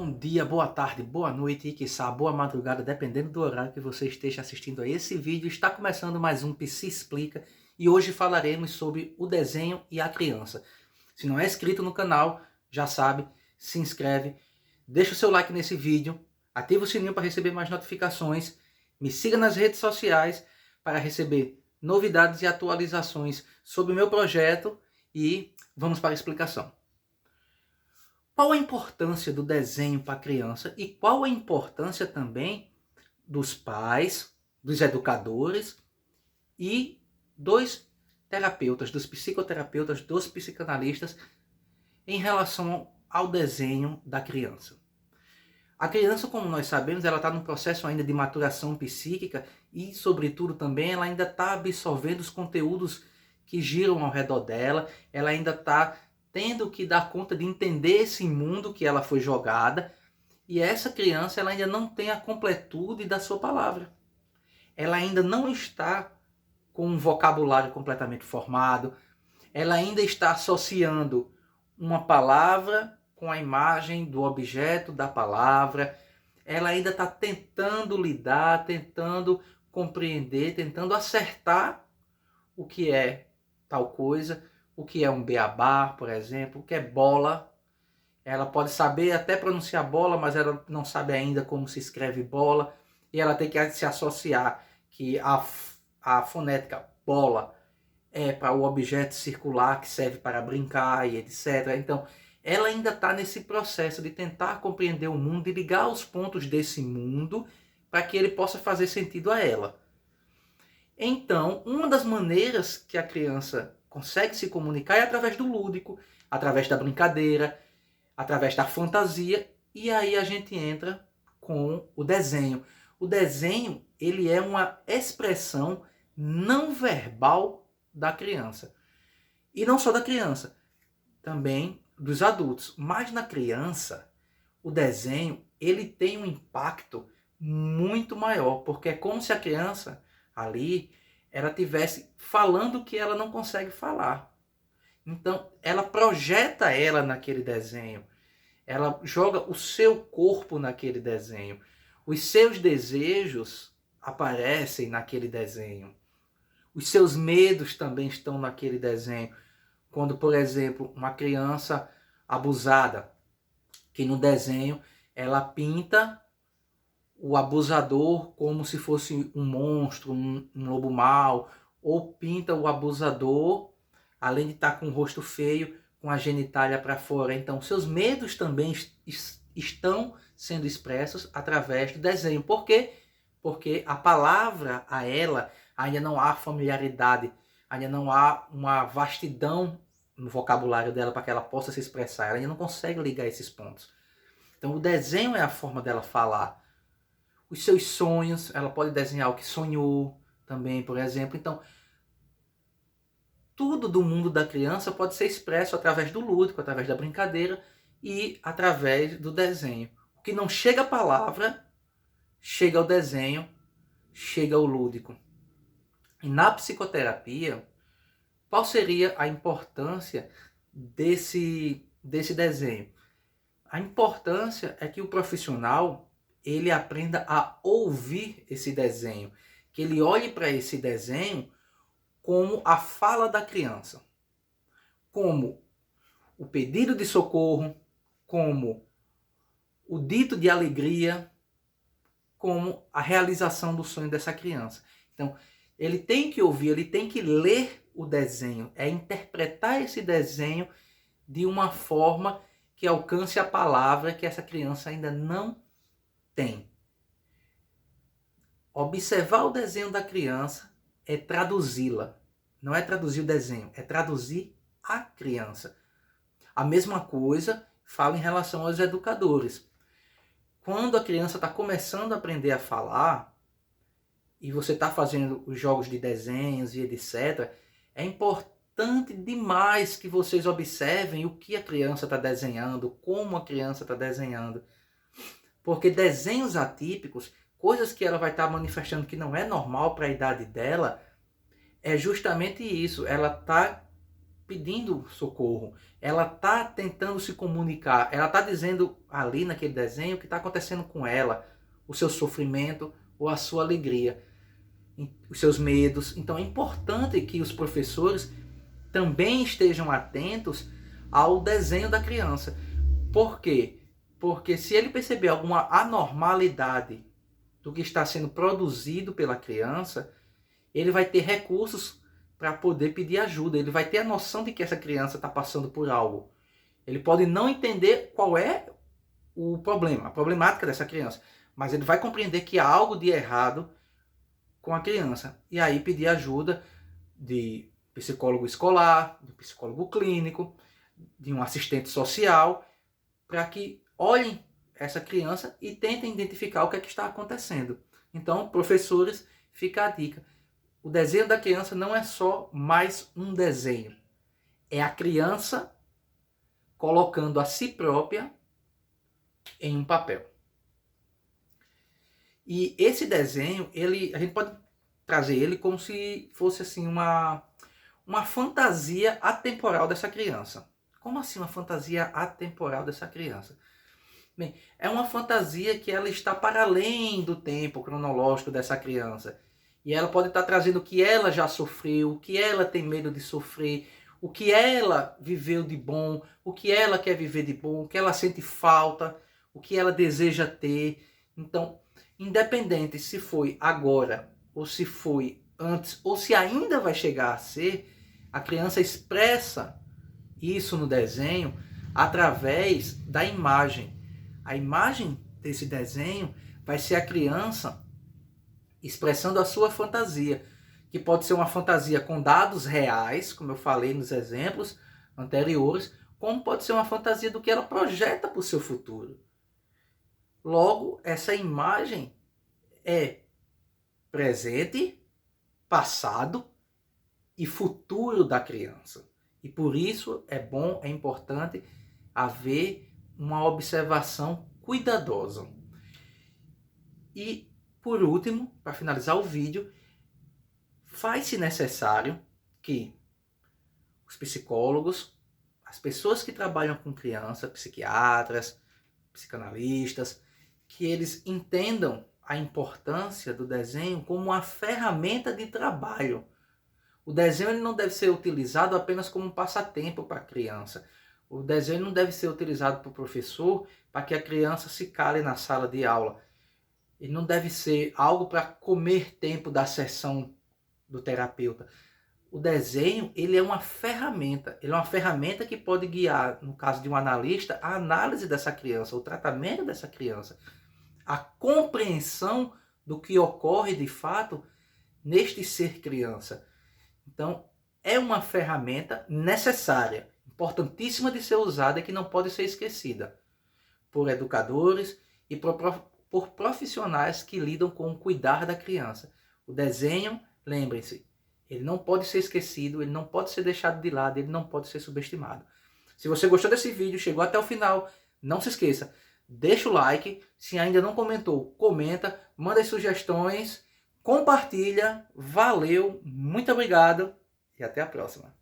Bom dia, boa tarde, boa noite e quiçá boa madrugada, dependendo do horário que você esteja assistindo a esse vídeo. Está começando mais um Psi Explica e hoje falaremos sobre o desenho e a criança. Se não é inscrito no canal, já sabe, se inscreve, deixa o seu like nesse vídeo, ativa o sininho para receber mais notificações, me siga nas redes sociais para receber novidades e atualizações sobre o meu projeto e vamos para a explicação. Qual a importância do desenho para a criança e qual a importância também dos pais, dos educadores e dos terapeutas, dos psicoterapeutas, dos psicanalistas em relação ao desenho da criança? A criança, como nós sabemos, ela está num processo ainda de maturação psíquica e, sobretudo, também ela ainda está absorvendo os conteúdos que giram ao redor dela, ela ainda está tendo que dar conta de entender esse mundo que ela foi jogada, e essa criança ela ainda não tem a completude da sua palavra. Ela ainda não está com um vocabulário completamente formado, ela ainda está associando uma palavra com a imagem do objeto da palavra, ela ainda está tentando lidar, tentando compreender, tentando acertar o que é tal coisa, o que é um beabá, por exemplo, o que é bola. Ela pode saber até pronunciar bola, mas ela não sabe ainda como se escreve bola. E ela tem que se associar que a fonética bola é para o objeto circular que serve para brincar e etc. Então, ela ainda está nesse processo de tentar compreender o mundo e ligar os pontos desse mundo para que ele possa fazer sentido a ela. Então, uma das maneiras que a criança consegue se comunicar é através do lúdico, através da brincadeira, através da fantasia, e aí a gente entra com o desenho. O desenho, ele é uma expressão não verbal da criança. E não só da criança, também dos adultos. Mas na criança, o desenho, ele tem um impacto muito maior, porque é como se a criança ali, ela estivesse falando que ela não consegue falar. Então, ela projeta ela naquele desenho. Ela joga o seu corpo naquele desenho. Os seus desejos aparecem naquele desenho. Os seus medos também estão naquele desenho. Quando, por exemplo, uma criança abusada, que no desenho ela pinta o abusador como se fosse um monstro, um lobo mau, ou pinta o abusador, além de estar com o rosto feio, com a genitália para fora. Então, seus medos também estão sendo expressos através do desenho. Por quê? Porque a palavra a ela ainda não há familiaridade, ainda não há uma vastidão no vocabulário dela para que ela possa se expressar. Ela ainda não consegue ligar esses pontos. Então, o desenho é a forma dela falar. Os seus sonhos, ela pode desenhar o que sonhou também, por exemplo. Então, tudo do mundo da criança pode ser expresso através do lúdico, através da brincadeira e através do desenho. O que não chega à palavra, chega ao desenho, chega ao lúdico. E na psicoterapia, qual seria a importância desse desenho? A importância é que o profissional ele aprenda a ouvir esse desenho, que ele olhe para esse desenho como a fala da criança, como o pedido de socorro, como o dito de alegria, como a realização do sonho dessa criança. Então, ele tem que ouvir, ele tem que ler o desenho, é interpretar esse desenho de uma forma que alcance a palavra que essa criança ainda não tem. Observar o desenho da criança é traduzi-la. Não é traduzir o desenho, é traduzir a criança. A mesma coisa falo em relação aos educadores. Quando a criança está começando a aprender a falar, e você está fazendo os jogos de desenhos e etc., é importante demais que vocês observem o que a criança está desenhando, como a criança está desenhando. Porque desenhos atípicos, coisas que ela vai estar manifestando que não é normal para a idade dela, é justamente isso. Ela está pedindo socorro, ela está tentando se comunicar, ela está dizendo ali naquele desenho o que está acontecendo com ela, o seu sofrimento ou a sua alegria, os seus medos. Então é importante que os professores também estejam atentos ao desenho da criança. Por quê? Porque se ele perceber alguma anormalidade do que está sendo produzido pela criança, ele vai ter recursos para poder pedir ajuda. Ele vai ter a noção de que essa criança está passando por algo. Ele pode não entender qual é o problema, a problemática dessa criança, mas ele vai compreender que há algo de errado com a criança. E aí pedir ajuda de psicólogo escolar, de psicólogo clínico, de um assistente social, para que olhem essa criança e tentem identificar o que é que está acontecendo. Então, professores, fica a dica. O desenho da criança não é só mais um desenho. É a criança colocando a si própria em um papel. E esse desenho, a gente pode trazer ele como se fosse assim uma fantasia atemporal dessa criança. Como assim uma fantasia atemporal dessa criança? Bem, é uma fantasia que ela está para além do tempo cronológico dessa criança. E ela pode estar trazendo o que ela já sofreu, o que ela tem medo de sofrer, o que ela viveu de bom, o que ela quer viver de bom, o que ela sente falta, o que ela deseja ter. Então, independente se foi agora, ou se foi antes, ou se ainda vai chegar a ser, a criança expressa isso no desenho através da imagem. A imagem desse desenho vai ser a criança expressando a sua fantasia, que pode ser uma fantasia com dados reais, como eu falei nos exemplos anteriores, como pode ser uma fantasia do que ela projeta para o seu futuro. Logo, essa imagem é presente, passado e futuro da criança. E por isso é bom, é importante haver uma observação cuidadosa. E, por último, para finalizar o vídeo, faz-se necessário que os psicólogos, as pessoas que trabalham com criança, psiquiatras, psicanalistas, que eles entendam a importância do desenho como uma ferramenta de trabalho. O desenho ele não deve ser utilizado apenas como um passatempo para a criança. O desenho não deve ser utilizado para o professor para que a criança se cale na sala de aula. Ele não deve ser algo para comer tempo da sessão do terapeuta. O desenho ele é uma ferramenta. Ele é uma ferramenta que pode guiar, no caso de um analista, a análise dessa criança, o tratamento dessa criança, a compreensão do que ocorre de fato neste ser criança. Então, é uma ferramenta necessária, importantíssima de ser usada e que não pode ser esquecida por educadores e por profissionais que lidam com o cuidar da criança. O desenho, lembrem-se, ele não pode ser esquecido, ele não pode ser deixado de lado, ele não pode ser subestimado. Se você gostou desse vídeo, chegou até o final, não se esqueça, deixa o like, se ainda não comentou, comenta, manda as sugestões, compartilha, valeu, muito obrigado e até a próxima.